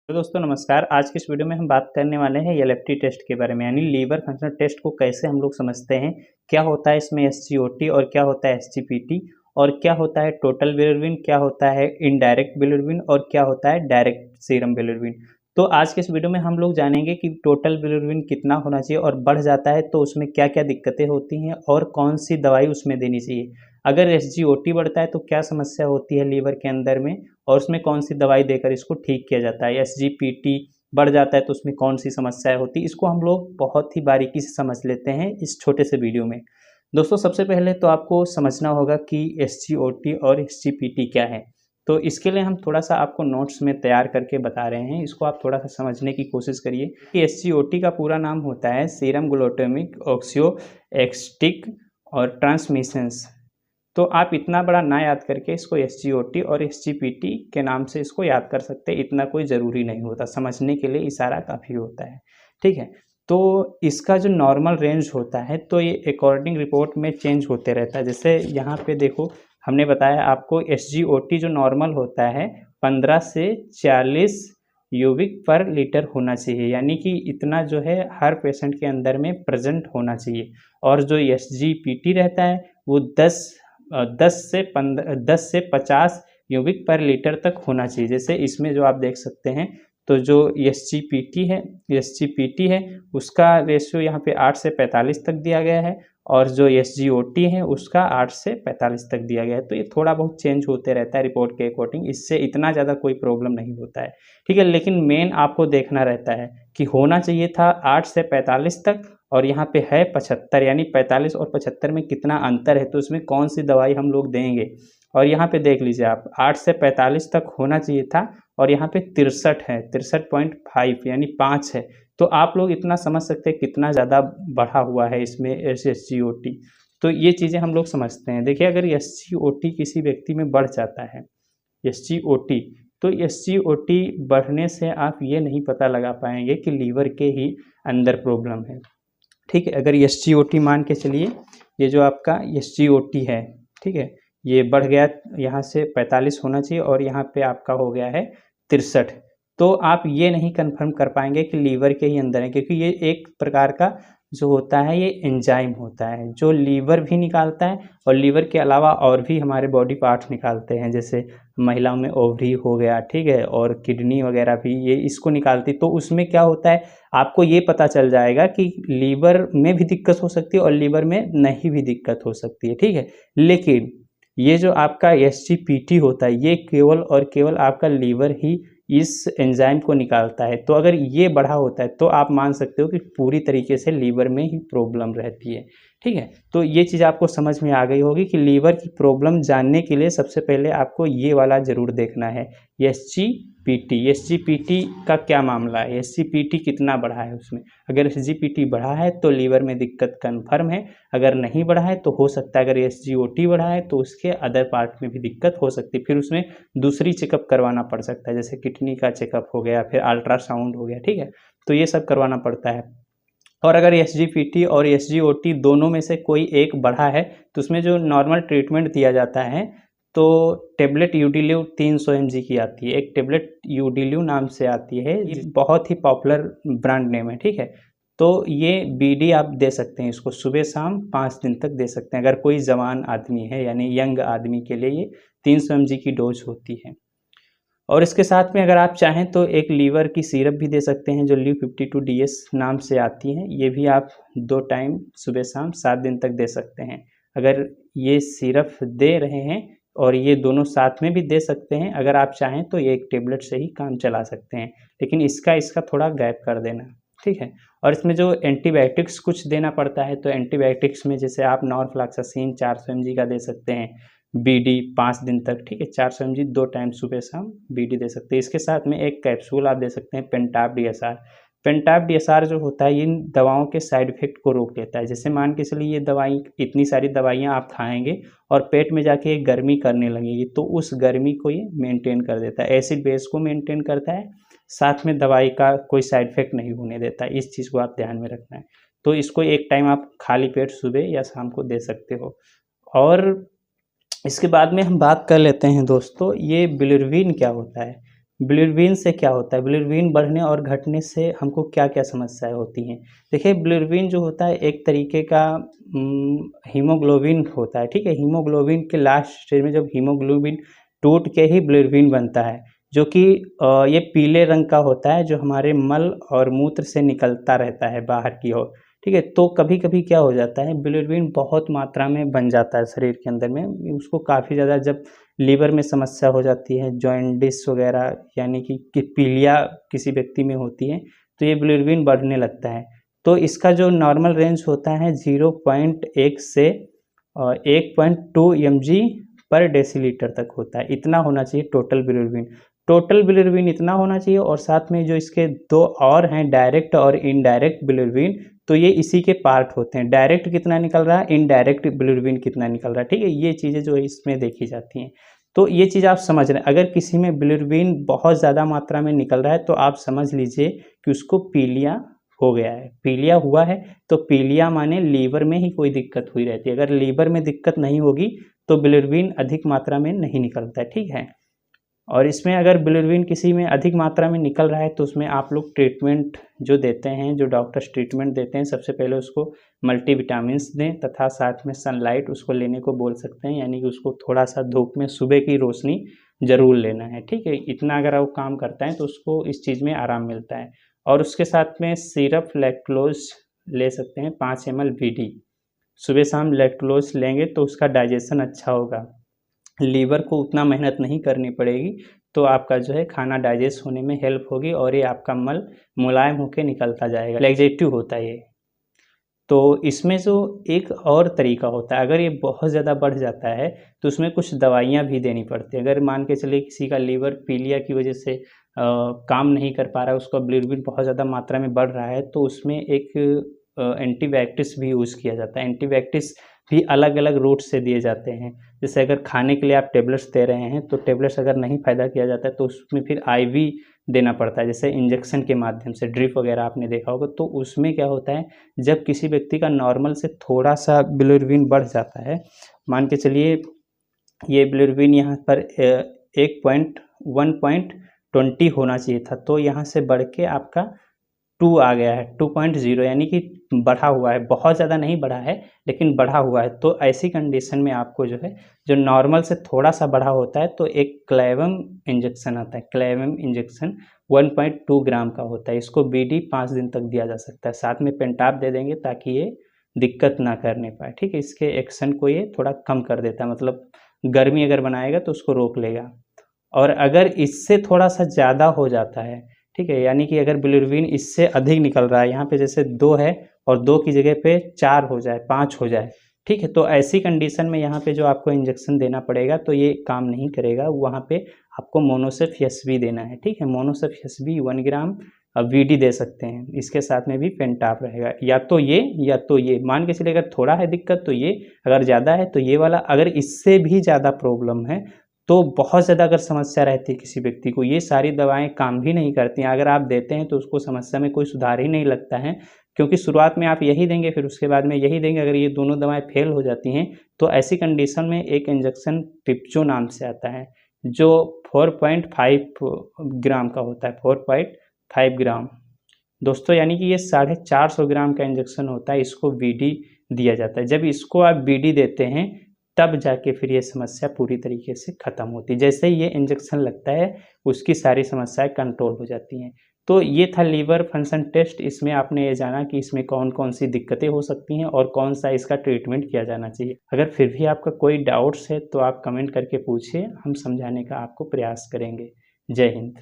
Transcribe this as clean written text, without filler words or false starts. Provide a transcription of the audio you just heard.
तो दोस्तों नमस्कार। आज की इस वीडियो में हम बात करने वाले हैं एलएफटी टेस्ट के बारे में, यानी लीवर फंक्शनल टेस्ट को कैसे हम लोग समझते हैं, क्या होता है इसमें एसजीओटी और क्या होता है एसजीपीटी और क्या होता है टोटल बिलिरुबिन, क्या होता है इनडायरेक्ट बिलिरुबिन और क्या होता है डायरेक्ट सीरम बिलिरुबिन। तो आज के इस वीडियो में हम लोग जानेंगे कि टोटल बिलिरुबिन कितना होना चाहिए और बढ़ जाता है तो उसमें क्या क्या दिक्कतें होती हैं और कौन सी दवाई उसमें देनी चाहिए। अगर एसजीओटी बढ़ता है तो क्या समस्या होती है लीवर के अंदर में और उसमें कौन सी दवाई देकर इसको ठीक किया जाता है। एसजीपीटी बढ़ जाता है तो उसमें कौन सी समस्याएं होती है, इसको हम लोग बहुत ही बारीकी से समझ लेते हैं इस छोटे से वीडियो में। दोस्तों सबसे पहले तो आपको समझना होगा कि एसजीओटी और एसजीपीटी क्या है। तो इसके लिए हम थोड़ा सा आपको नोट्स में तैयार करके बता रहे हैं, इसको आप थोड़ा सा समझने की कोशिश करिए कि एसजीओटी का पूरा नाम होता है सीरम ग्लूटामिक ऑक्सियोएसिटिक और ट्रांसमिशंस। तो आप इतना बड़ा ना याद करके इसको एसजीओटी और एसजीपीटी के नाम से इसको याद कर सकते हैं, इतना कोई ज़रूरी नहीं होता, समझने के लिए इशारा काफ़ी होता है। ठीक है, तो इसका जो नॉर्मल रेंज होता है तो ये अकॉर्डिंग रिपोर्ट में चेंज होते रहता है। जैसे यहाँ पे देखो, हमने बताया आपको एसजीओटी जो नॉर्मल होता है 15 से 40 यूबिक पर लीटर होना चाहिए, यानी कि इतना जो है हर पेशेंट के अंदर में प्रेजेंट होना चाहिए। और जो एसजीपीटी रहता है वो 10 से 50 यूबिक पर लीटर तक होना चाहिए। जैसे इसमें जो आप देख सकते हैं, तो जो एसजीपीटी है उसका रेशियो यहाँ पे 8 से 45 तक दिया गया है और जो एसजीओटी है उसका 8 से 45 तक दिया गया है। तो ये थोड़ा बहुत चेंज होते रहता है रिपोर्ट के अकॉर्डिंग, इससे इतना ज़्यादा कोई प्रॉब्लम नहीं होता है। ठीक है, लेकिन मेन आपको देखना रहता है कि होना चाहिए था 8 से 45 तक और यहाँ पे है 75, यानी 45 और 75 में कितना अंतर है, तो उसमें कौन सी दवाई हम लोग देंगे। और यहाँ पे देख लीजिए आप 8 से 45 तक होना चाहिए था और यहाँ पे 63 है, 63.5 यानी 5 है। तो आप लोग इतना समझ सकते हैं कितना ज़्यादा बढ़ा हुआ है इसमें एसजीओटी। तो ये चीज़ें हम लोग समझते हैं। देखिए, अगर एसजीओटी किसी व्यक्ति में बढ़ जाता है एसजीओटी, तो एसजीओटी बढ़ने से आप ये नहीं पता लगा पाएंगे कि लीवर के ही अंदर प्रॉब्लम है। ठीक है, अगर एसजीओटी मान के चलिए, ये जो आपका एसजीओटी है, ठीक है, ये बढ़ गया, यहाँ से 45 होना चाहिए और यहाँ पे आपका हो गया है 63, तो आप ये नहीं कंफर्म कर पाएंगे कि लीवर के ही अंदर है, क्योंकि ये एक प्रकार का जो होता है ये एंजाइम होता है जो लीवर भी निकालता है और लीवर के अलावा और भी हमारे बॉडी पार्ट्स निकालते हैं। जैसे महिलाओं में ओवरी हो गया, ठीक है, और किडनी वगैरह भी ये इसको निकालती। तो उसमें क्या होता है, आपको ये पता चल जाएगा कि लीवर में भी दिक्कत हो सकती है और लीवर में नहीं भी दिक्कत हो सकती है। ठीक है, लेकिन ये जो आपका एसजीपीटी होता है ये केवल और केवल आपका लीवर ही इस एंजाइम को निकालता है। तो अगर ये बढ़ा होता है तो आप मान सकते हो कि पूरी तरीके से लीवर में ही प्रॉब्लम रहती है। ठीक है, तो ये चीज़ आपको समझ में आ गई होगी कि लीवर की प्रॉब्लम जानने के लिए सबसे पहले आपको ये वाला ज़रूर देखना है, एसजीपीटी का क्या मामला है, एसजीपीटी कितना बढ़ा है उसमें। अगर एसजीपीटी बढ़ा है तो लीवर में दिक्कत कन्फर्म है, अगर नहीं बढ़ा है तो हो सकता है, अगर एसजीओटी बढ़ा है तो उसके अदर पार्ट में भी दिक्कत हो सकती है, फिर उसमें दूसरी चेकअप करवाना पड़ सकता है, जैसे किडनी का चेकअप हो गया, फिर अल्ट्रासाउंड हो गया। ठीक है, तो ये सब करवाना पड़ता है। और अगर एसजीपीटी और एसजीओटी दोनों में से कोई एक बढ़ा है तो उसमें जो नॉर्मल ट्रीटमेंट दिया जाता है, तो टेबलेट यूडिल्यू 300 mg की आती है, एक टेबलेट यूडिल्यू नाम से आती है, ये बहुत ही पॉपुलर ब्रांड नेम है। ठीक है, तो ये बीडी आप दे सकते हैं, इसको सुबह शाम 5 दिन तक दे सकते हैं। अगर कोई जवान आदमी है यानी यंग आदमी के लिए ये 300 mg की डोज होती है। और इसके साथ में अगर आप चाहें तो एक लीवर की सिरप भी दे सकते हैं जो ल्यू 52 DS नाम से आती है, ये भी आप 2 टाइम सुबह शाम 7 दिन तक दे सकते हैं। अगर ये सिरप दे रहे हैं और ये दोनों साथ में भी दे सकते हैं, अगर आप चाहें तो ये एक टेबलेट से ही काम चला सकते हैं, लेकिन इसका थोड़ा गैप कर देना। ठीक है, और इसमें जो एंटीबायोटिक्स कुछ देना पड़ता है, तो एंटीबायोटिक्स में जैसे आप नॉरफ्लॉक्सासिन 400 mg का दे सकते हैं, बीडी 5 दिन तक। ठीक है, 400 mg 2 टाइम सुबह शाम बीडी दे सकते हैं। इसके साथ में एक कैप्सूल आप दे सकते हैं पेंटाप डीएसआर। पेंटाप डीएसआर जो होता है इन दवाओं के साइड इफेक्ट को रोक लेता है। जैसे मान के चलिए ये दवाई, इतनी सारी दवाइयाँ आप खाएंगे और पेट में जाके गर्मी करने लगेगी, तो उस गर्मी को ये मेंटेन कर देता है, एसिड बेस को मेंटेन करता है, साथ में दवाई का कोई साइड इफेक्ट नहीं होने देता है। इस चीज़ को आप ध्यान में रखना है। तो इसको एक टाइम आप खाली पेट सुबह या शाम को दे सकते हो। और इसके बाद में हम बात कर लेते हैं दोस्तों, ये बिलिरुबिन क्या होता है। बिलिरुबिन से क्या होता है, बिलिरुबिन बढ़ने और घटने से हमको क्या क्या समस्याएं होती हैं। देखिए बिलिरुबिन जो होता है एक तरीके का हीमोग्लोबिन होता है, ठीक है। हीमोग्लोबिन के लास्ट स्टेज में जब हीमोग्लोबिन टूट के ही बिलिरुबिन बनता है, जो कि ये पीले रंग का होता है, जो हमारे मल और मूत्र से निकलता रहता है बाहर की ओर, ठीक है। तो कभी कभी क्या हो जाता है, बिलिरुबिन बहुत मात्रा में बन जाता है शरीर के अंदर में, उसको काफ़ी ज़्यादा जब लीवर में समस्या हो जाती है, जॉइंटिस वगैरह, यानी कि पीलिया किसी व्यक्ति में होती है, तो ये बिलिरुबिन बढ़ने लगता है। तो इसका जो नॉर्मल रेंज होता है 0.1 से 1.2 mg पर डेसीलीटर तक होता है, इतना होना चाहिए टोटल बिलिरुबिन। टोटल बिलिरुबिन इतना होना चाहिए, और साथ में जो इसके दो और हैं, डायरेक्ट और इनडायरेक्ट बिलिरुबिन, तो ये इसी के पार्ट होते हैं। डायरेक्ट कितना निकल रहा है, इनडायरेक्ट बिलिरुबिन कितना निकल रहा है, ठीक है। ये चीज़ें जो है इसमें देखी जाती हैं। तो ये चीज़ आप समझ रहे हैं, अगर किसी में बिलिरुबिन बहुत ज़्यादा मात्रा में निकल रहा है तो आप समझ लीजिए कि उसको पीलिया हो गया है। पीलिया हुआ है तो पीलिया माने लीवर में ही कोई दिक्कत हुई रहती है। अगर लीवर में दिक्कत नहीं होगी तो बिलिरुबिन अधिक मात्रा में नहीं निकलता है, ठीक है। और इसमें अगर बिलिरुबिन किसी में अधिक मात्रा में निकल रहा है तो उसमें आप लोग ट्रीटमेंट जो देते हैं, जो डॉक्टर्स ट्रीटमेंट देते हैं, सबसे पहले उसको मल्टीविटामिन्स दें, तथा साथ में सनलाइट उसको लेने को बोल सकते हैं, यानी कि उसको थोड़ा सा धूप में सुबह की रोशनी ज़रूर लेना है, ठीक है। इतना अगर वो काम करता है तो उसको इस चीज़ में आराम मिलता है। और उसके साथ में सिरप लैक्टोज ले सकते हैं 5 ml BD। सुबह शाम लैक्टोज लेंगे तो उसका डाइजेशन अच्छा होगा, लीवर को उतना मेहनत नहीं करनी पड़ेगी, तो आपका जो है खाना डाइजेस्ट होने में हेल्प होगी, और ये आपका मल मुलायम होकर निकलता जाएगा, लैक्सेटिव होता है ये। तो इसमें जो एक और तरीका होता है, अगर ये बहुत ज़्यादा बढ़ जाता है तो उसमें कुछ दवाइयाँ भी देनी पड़ती है। अगर मान के चलिए किसी का लीवर पीलिया की वजह से काम नहीं कर पा रहा है, उसका बिलिरुबिन बहुत ज़्यादा मात्रा में बढ़ रहा है, तो उसमें एक एंटीबायोटिक्स भी यूज़ किया जाता है। एंटीबायोटिक्स भी अलग अलग रूट से दिए जाते हैं। जैसे अगर खाने के लिए आप टेबलेट्स दे रहे हैं तो टेबलेट्स अगर नहीं फ़ायदा किया जाता है तो उसमें फिर IV देना पड़ता है, जैसे इंजेक्शन के माध्यम से, ड्रिप वगैरह आपने देखा होगा। तो उसमें क्या होता है, जब किसी व्यक्ति का नॉर्मल से थोड़ा सा बिलिरुबिन बढ़ जाता है, मान के चलिए ये बिलिरुबिन यहाँ पर 1.20 होना चाहिए था, तो यहाँ से बढ़ के आपका 2 आ गया है, 2.0, यानी कि बढ़ा हुआ है, बहुत ज़्यादा नहीं बढ़ा है लेकिन बढ़ा हुआ है। तो ऐसी कंडीशन में आपको जो है, जो नॉर्मल से थोड़ा सा बढ़ा होता है, तो एक क्लेवम इंजेक्शन आता है। क्लेवम इंजेक्शन 1.2 ग्राम का होता है, इसको BD 5 दिन तक दिया जा सकता है। साथ में पेंटाप दे देंगे ताकि ये दिक्कत ना करने पाए, ठीक है। इसके एक्शन को ये थोड़ा कम कर देता है, मतलब गर्मी अगर बनाएगा तो उसको रोक लेगा। और अगर इससे थोड़ा सा ज़्यादा हो जाता है, ठीक है, यानी कि अगर बिलिरुबिन इससे अधिक निकल रहा है, यहाँ पे जैसे 2 है और 2 की जगह पे 4 हो जाए, 5 हो जाए, ठीक है, तो ऐसी कंडीशन में यहाँ पे जो आपको इंजेक्शन देना पड़ेगा तो ये काम नहीं करेगा। वहाँ पे आपको मोनोसेफ एसबी देना है, ठीक है। मोनोसेफ एसबी 1 ग्राम VD दे सकते हैं, इसके साथ में भी पेंटाप रहेगा। या तो ये मान के चलिए, अगर थोड़ा है दिक्कत तो ये, अगर ज़्यादा है तो ये वाला। अगर इससे भी ज़्यादा प्रॉब्लम है, तो बहुत ज़्यादा अगर समस्या रहती है किसी व्यक्ति को, ये सारी दवाएं काम भी नहीं करती हैं। अगर आप देते हैं तो उसको समस्या में कोई सुधार ही नहीं लगता है, क्योंकि शुरुआत में आप यही देंगे, फिर उसके बाद में यही देंगे। अगर ये दोनों दवाएं फेल हो जाती हैं तो ऐसी कंडीशन में एक इंजेक्शन पिप्चो नाम से आता है, जो 4.5 ग्राम का होता है, 4.5 ग्राम दोस्तों, यानी कि ये 450 ग्राम का इंजेक्शन होता है। इसको BD दिया जाता है। जब इसको आप BD देते हैं तब जाके फिर ये समस्या पूरी तरीके से ख़त्म होती है। जैसे ही ये इंजेक्शन लगता है उसकी सारी समस्याएं कंट्रोल हो जाती हैं। तो ये था लीवर फंक्शन टेस्ट। इसमें आपने ये जाना कि इसमें कौन कौन सी दिक्कतें हो सकती हैं और कौन सा इसका ट्रीटमेंट किया जाना चाहिए। अगर फिर भी आपका कोई डाउट्स है तो आप कमेंट करके पूछिए, हम समझाने का आपको प्रयास करेंगे। जय हिंद।